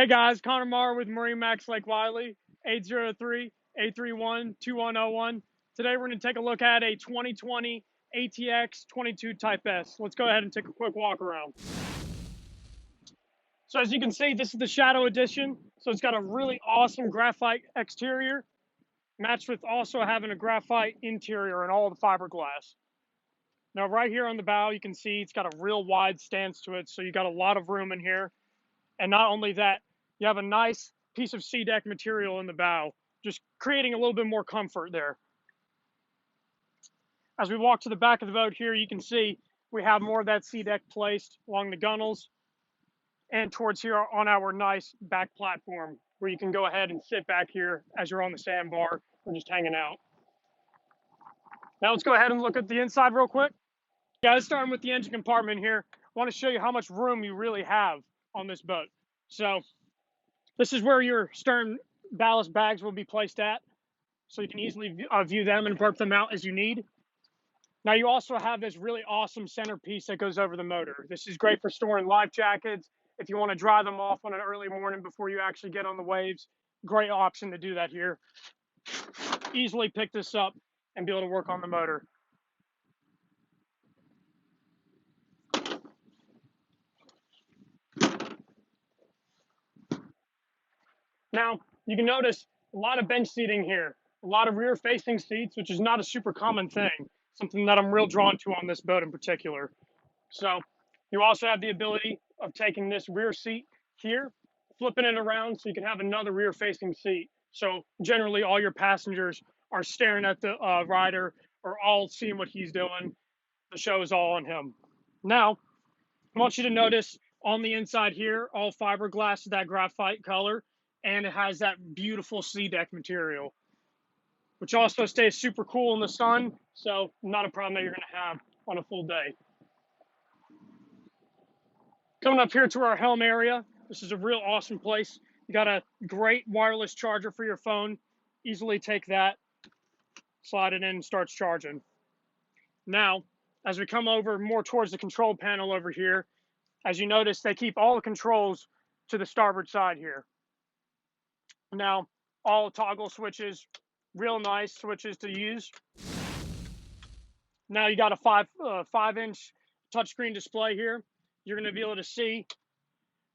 Hey guys, Connor Marr with MarineMax Lake Wylie, 803-831-2101. Today we're going to take a look at a 2020 ATX 22 Type S. Let's go ahead and take a quick walk around. So as you can see, this is the Shadow Edition. So it's got a really awesome graphite exterior, matched with also having a graphite interior and all the fiberglass. Now right here on the bow, you can see it's got a real wide stance to it, so you got a lot of room in here. And not only that, you have a nice piece of sea deck material in the bow, just creating a little bit more comfort there. As we walk to the back of the boat here, you can see we have more of that sea deck placed along the gunnels and towards here on our nice back platform, where you can go ahead and sit back here as you're on the sandbar or just hanging out. Now let's go ahead and look at the inside real quick. Guys, starting with the engine compartment here, I want to show you how much room you really have on this boat. So this is where your stern ballast bags will be placed at, so you can easily view them and burp them out as you need. Now you also have this really awesome centerpiece that goes over the motor. This is great for storing life jackets. If you want to dry them off on an early morning before you actually get on the waves, great option to do that here. Easily pick this up and be able to work on the motor. Now, you can notice a lot of bench seating here, a lot of rear-facing seats, which is not a super common thing, something that I'm real drawn to on this boat in particular. So you also have the ability of taking this rear seat here, flipping it around so you can have another rear-facing seat. So generally all your passengers are staring at the rider or all seeing what he's doing. The show is all on him. Now, I want you to notice on the inside here, all fiberglass, that graphite color, and it has that beautiful sea deck material, which also stays super cool in the sun, so not a problem that you're going to have on a full day. Coming up here to our Helm area, this is a real awesome place. You got a great wireless charger for your phone. Easily take that, slide it in, and starts charging. Now, as we come over more towards the control panel over here, as you notice, they keep all the controls to the starboard side here. Now, all toggle switches, real nice switches to use. Now you got a 5-inch touchscreen display here. You're going to be able to see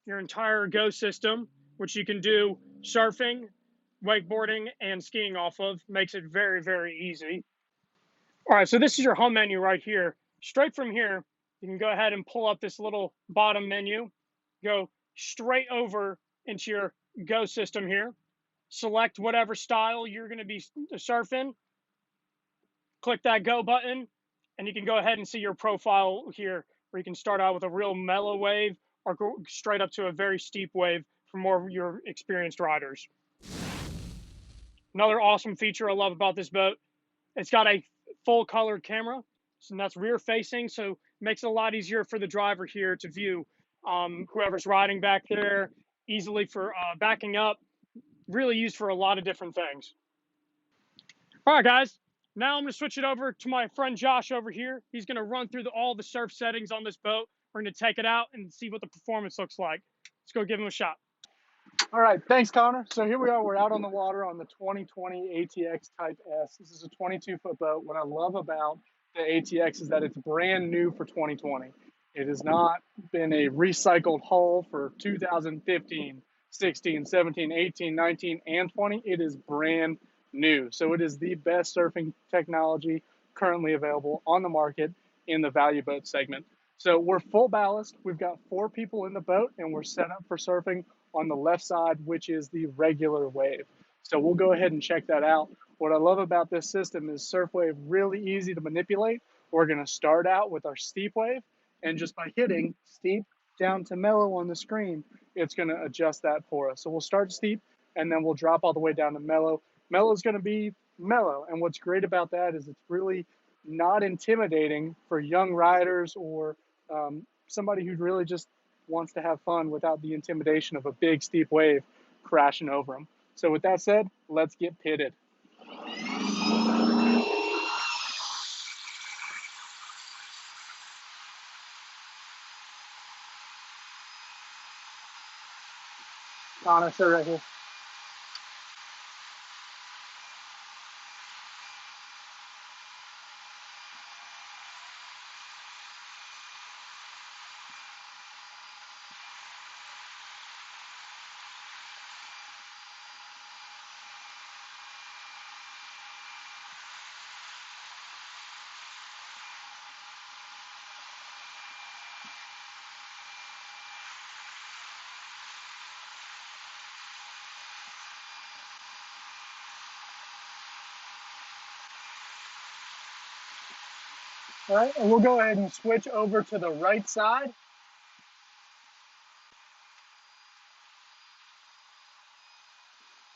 your entire Go system, which you can do surfing, wakeboarding, and skiing off of. Makes it very, very easy. All right, so this is your home menu right here. Straight from here, you can go ahead and pull up this little bottom menu, go straight over into your Go system here, select whatever style you're going to be surfing, click that Go button, and you can go ahead and see your profile here, where you can start out with a real mellow wave or go straight up to a very steep wave for more of your experienced riders. Another awesome feature I love about this boat, it's got a full color camera, and that's rear facing, so it makes it a lot easier for the driver here to view whoever's riding back there, easily for backing up, really used for a lot of different things. All right, guys, now I'm going to switch it over to my friend Josh over here. He's going to run through all the surf settings on this boat. We're going to take it out and see what the performance looks like. Let's go give him a shot. All right, thanks, Connor. So here we are. We're out on the water on the 2020 ATX Type S. This is a 22-foot boat. What I love about the ATX is that it's brand new for 2020. It has not been a recycled hull for 2015, 16, 17, 18, 19, and 20. It is brand new. So it is the best surfing technology currently available on the market in the value boat segment. So we're full ballast. We've got 4 people in the boat, and we're set up for surfing on the left side, which is the regular wave. So we'll go ahead and check that out. What I love about this system is surf wave really easy to manipulate. We're going to start out with our steep wave, and just by hitting steep down to mellow on the screen, it's going to adjust that for us. So we'll start steep, and then we'll drop all the way down to mellow. Mellow is going to be mellow, and what's great about that is it's really not intimidating for young riders or somebody who really just wants to have fun without the intimidation of a big steep wave crashing over them. So with that said, let's get pitted. Connor, sit right here. All right, and we'll go ahead and switch over to the right side.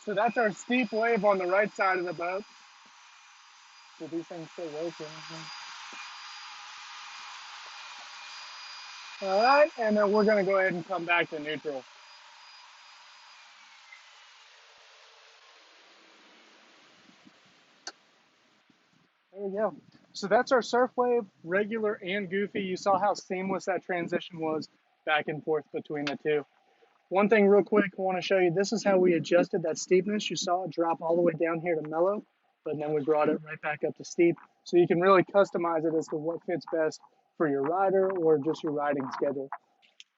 So that's our steep wave on the right side of the boat. Do these things still work? All right, and then we're gonna go ahead and come back to neutral. There we go. So that's our surf wave, regular and goofy. You saw how seamless that transition was back and forth between the two. One thing real quick, I want to show you, this is how we adjusted that steepness. You saw it drop all the way down here to mellow, but then we brought it right back up to steep. So you can really customize it as to what fits best for your rider or just your riding schedule.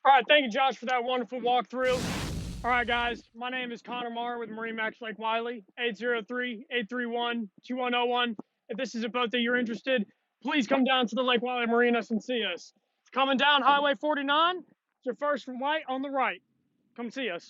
All right, thank you, Josh, for that wonderful walkthrough. All right, guys, my name is Connor Marr with MarineMax Lake Wylie, 803-831-2101. If this is a boat that you're interested, please come down to the Lake Wylie Marinas and see us. Coming down Highway 49, it's your first from white on the right. Come see us.